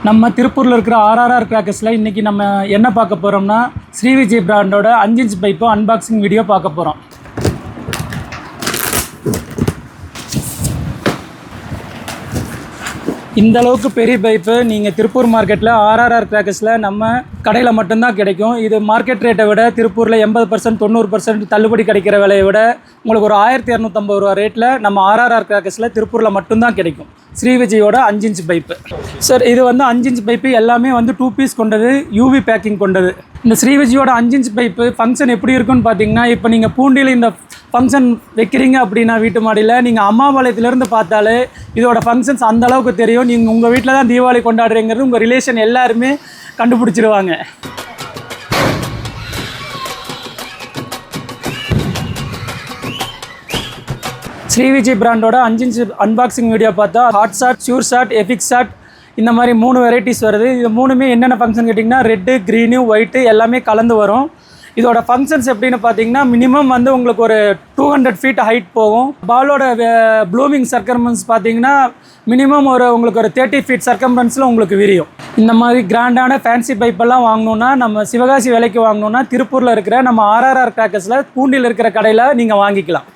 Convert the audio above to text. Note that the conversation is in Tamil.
நம்ம திருப்பூரில் இருக்கிற ஆர்ஆர்ஆர் கிராக்கர்ஸில் இன்றைக்கி நம்ம என்ன பார்க்க போகிறோம்னா ஸ்ரீவிஜய் பிராண்டோட 5 இன்ச் பைப்பு அன்பாக்சிங் வீடியோ பார்க்க போகிறோம். இந்த அளவுக்கு பெரிய பைப்பு நீங்கள் திருப்பூர் மார்க்கெட்டில் ஆர்ஆர்ஆர் கிராக்கர்ஸில் நம்ம கடையில் மட்டும்தான் கிடைக்கும். இது மார்க்கெட் ரேட்டை விட திருப்பூரில் 80% 90% தள்ளுபடி கிடைக்கிற விலையை விட உங்களுக்கு ஒரு 1250 ரூபா ரேட்டில் நம்ம ஆர்ஆர்ஆர் கிராக்கர்ஸில் திருப்பூரில் மட்டும்தான் கிடைக்கும். ஸ்ரீவிஜயோட 5 இன்ச் பைப்பு சார். இது வந்து 5 இன்ச் பைப்பு எல்லாமே வந்து 2 பீஸ் கொண்டது, யூவி பேக்கிங் கொண்டது. இந்த ஸ்ரீவிஜயோட 5 இன்ச் பைப்பு ஃபங்க்ஷன் எப்படி இருக்குன்னு பார்த்தீங்கன்னா, இப்போ நீங்கள் பூண்டியில் இந்த ஃபங்க்ஷன் வைக்கிறீங்க அப்படின்னா வீட்டு மாடியில் நீங்கள் அம்மாபாளையத்துலேருந்து பார்த்தாலே இதோட ஃபங்க்ஷன்ஸ் அந்த அளவுக்கு தெரியும். நீங்கள் உங்கள் வீட்டில் தான் தீபாவளி கொண்டாடுறீங்கிறது உங்கள் ரிலேஷன் எல்லாருமே கண்டுபிடிச்சிருவாங்க. ஸ்ரீவிஜய் பிராண்டோட 5 இன்ச் அன்பாக்சிங் வீடியோ பார்த்தா hot shot, sure shot, epic shot இந்த மாதிரி 3 வெரைட்டிஸ் வருது. இது 3மே என்னென்ன ஃபங்க்ஷன் கேட்டிங்கன்னா ரெட்டு, க்ரீனு, ஒயிட்டு எல்லாமே கலந்து வரும். இதோட ஃபங்க்ஷன்ஸ் எப்படின்னு பார்த்தீங்கன்னா மினிமம் வந்து உங்களுக்கு ஒரு 200 ஃபீட் ஹைட் போகும். பாலோட ப்ளூமிங் சர்க்கம்ஃபரன்ஸ் பார்த்தீங்கன்னா மினிமம் உங்களுக்கு ஒரு 30 ஃபீட் சர்க்கம்ஃபரன்ஸில் உங்களுக்கு விரியும். இந்த மாதிரி கிராண்டான ஃபேன்சி பைப்பெல்லாம் வாங்கணுன்னா நம்ம சிவகாசி விலைக்கு வாங்கணுன்னா திருப்பூரில் இருக்கிற நம்ம ஆர்ஆர்ஆர் கிராக்கர்ஸில் பூண்டியில் இருக்கிற கடையில் நீங்கள் வாங்கிக்கலாம்.